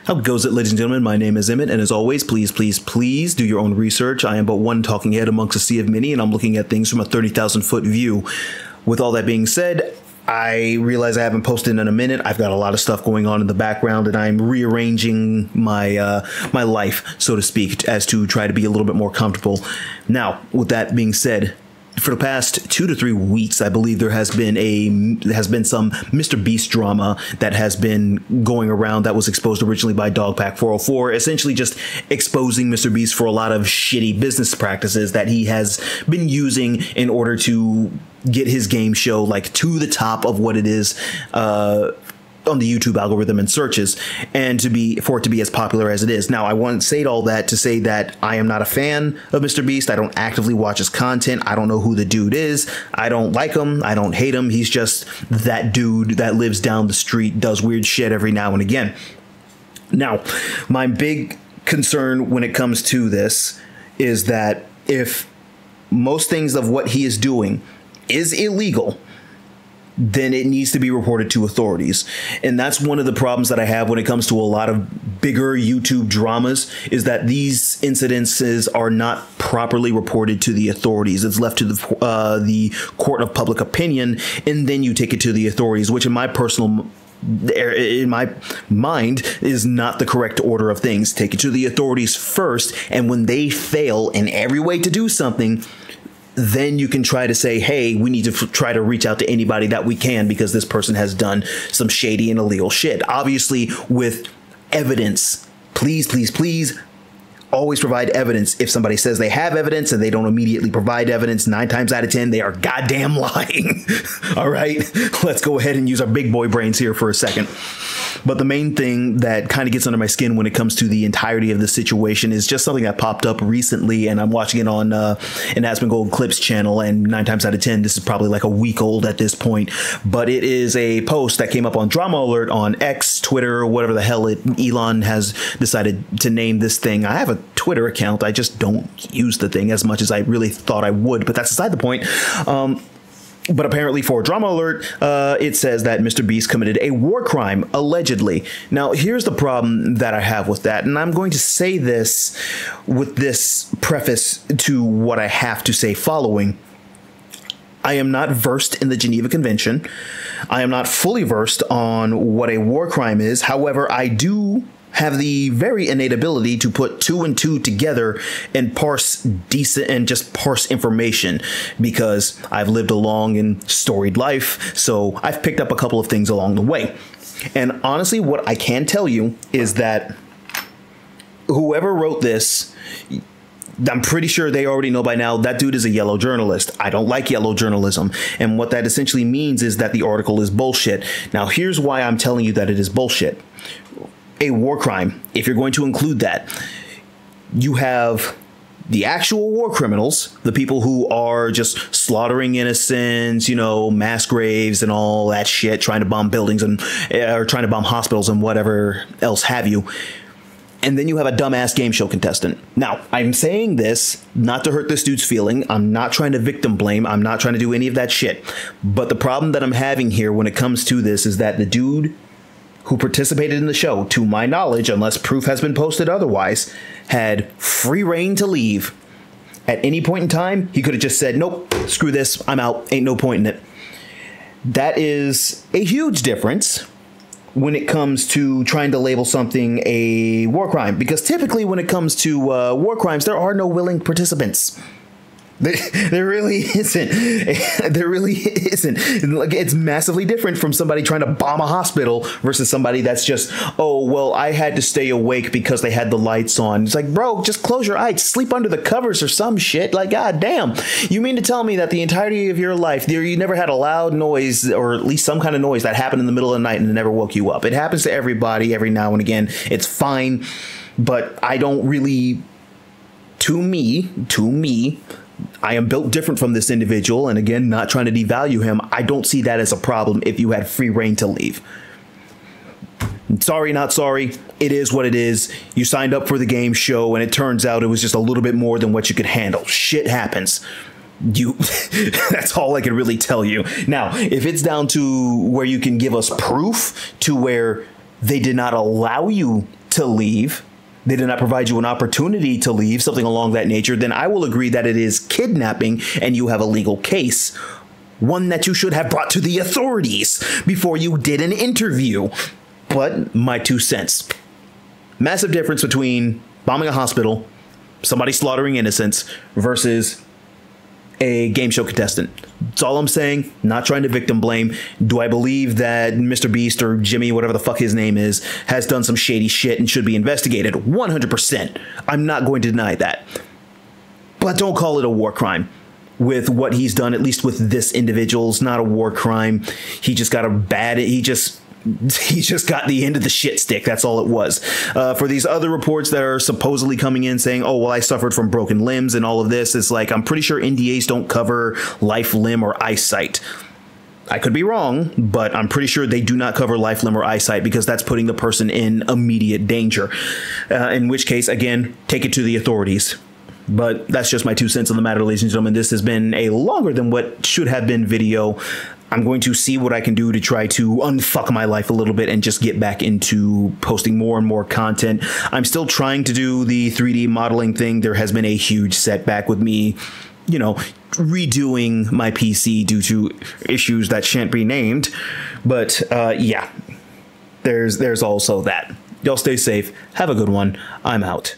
How goes it, ladies and gentlemen? My name is Emmett, and as always, please, please, please do your own research. I am but one talking head amongst a sea of many, and I'm looking at things from a 30,000-foot view. With all that being said, I realize I haven't posted in a minute. I've got a lot of stuff going on in the background, and I'm rearranging my my life, so to speak, as to try to be a little bit more comfortable. Now, with that being said, for the past 2 to 3 weeks, I believe there has been some Mr.Beast drama that has been going around that was exposed originally by Dogpack 404, essentially just exposing Mr.Beast for a lot of shitty business practices that he has been using in order to get his game show like to the top of what it is on the YouTube algorithm and searches, and for it to be as popular as it is. Now, I want to say all that to say that I am not a fan of Mr.Beast. I don't actively watch his content. I don't know who the dude is. I don't like him. I don't hate him. He's just that dude that lives down the street, does weird shit every now and again. Now, my big concern when it comes to this is that if most things of what he is doing is illegal, then it needs to be reported to authorities. And that's one of the problems that I have when it comes to a lot of bigger YouTube dramas, is that these incidences are not properly reported to the authorities. It's left to the court of public opinion, and then you take it to the authorities, which in my mind is not the correct order of things. Take it to the authorities first, and when they fail in every way to do something, then you can try to say, hey, we need to try to reach out to anybody that we can because this person has done some shady and illegal shit. Obviously, with evidence, please, please, please always provide evidence. If somebody says they have evidence and they don't immediately provide evidence, 9 times out of 10, they are goddamn lying. All right, let's go ahead and use our big boy brains here for a second. But the main thing that kind of gets under my skin when it comes to the entirety of the situation is just something that popped up recently, and I'm watching it on an Aspen Gold Clips channel, and 9 times out of 10, this is probably like a week old at this point, but it is a post that came up on Drama Alert on X, Twitter, whatever the hell Elon has decided to name this thing. I have a Twitter account. I just don't use the thing as much as I really thought I would, but that's aside the point. But apparently for Drama Alert, it says that Mr.Beast committed a war crime, allegedly. Now, here's the problem that I have with that, and I'm going to say this with this preface to what I have to say following. I am not versed in the Geneva Convention. I am not fully versed on what a war crime is. However, I do have the very innate ability to put 2 and 2 together and parse information, because I've lived a long and storied life, so I've picked up a couple of things along the way. And honestly, what I can tell you is that whoever wrote this, I'm pretty sure they already know by now that dude is a yellow journalist. I don't like yellow journalism. And what that essentially means is that the article is bullshit. Now, here's why I'm telling you that it is bullshit. A war crime, if you're going to include that, you have the actual war criminals, the people who are just slaughtering innocents, you know, mass graves and all that shit, trying to bomb buildings and or trying to bomb hospitals and whatever else have you. And then you have a dumbass game show contestant. Now, I'm saying this not to hurt this dude's feeling. I'm not trying to victim blame. I'm not trying to do any of that shit. But the problem that I'm having here when it comes to this is that the dude who participated in the show, to my knowledge, unless proof has been posted otherwise, had free reign to leave. At any point in time, he could have just said, nope, screw this, I'm out, ain't no point in it. That is a huge difference when it comes to trying to label something a war crime, because typically when it comes to war crimes, there are no willing participants. There really isn't. There really isn't. Like, it's massively different from somebody trying to bomb a hospital versus somebody that's just, oh, well, I had to stay awake because they had the lights on. It's like, bro, just close your eyes, sleep under the covers or some shit. Like, god damn. You mean to tell me that the entirety of your life, you never had a loud noise, or at least some kind of noise that happened in the middle of the night and it never woke you up? It happens to everybody every now and again. It's fine. But I don't really, to me, I am built different from this individual, and again, not trying to devalue him, I don't see that as a problem if you had free reign to leave. Sorry, not sorry. It is what it is. You signed up for the game show, and it turns out it was just a little bit more than what you could handle. Shit happens. That's all I can really tell you. Now, if it's down to where you can give us proof to where they did not allow you to leave, they did not provide you an opportunity to leave, something along that nature, then I will agree that it is kidnapping and you have a legal case. One that you should have brought to the authorities before you did an interview. But my 2 cents. Massive difference between bombing a hospital, somebody slaughtering innocents, versus a game show contestant. That's all I'm saying. Not trying to victim blame. Do I believe that Mr.Beast or Jimmy, whatever the fuck his name is, has done some shady shit and should be investigated? 100%. I'm not going to deny that. But don't call it a war crime. With what he's done, at least with this individual, it's not a war crime. He just got he just got the end of the shit stick. That's all it was. For these other reports that are supposedly coming in saying, oh, well, I suffered from broken limbs and all of this, it's like, I'm pretty sure NDAs don't cover life, limb, or eyesight. I could be wrong, but I'm pretty sure they do not cover life, limb, or eyesight because that's putting the person in immediate danger. In which case, again, take it to the authorities. But that's just my 2 cents on the matter, ladies and gentlemen. This has been a longer than what should have been video. I'm going to see what I can do to try to unfuck my life a little bit and just get back into posting more and more content. I'm still trying to do the 3D modeling thing. There has been a huge setback with me, you know, redoing my PC due to issues that shan't be named. But yeah, there's also that. Y'all stay safe. Have a good one. I'm out.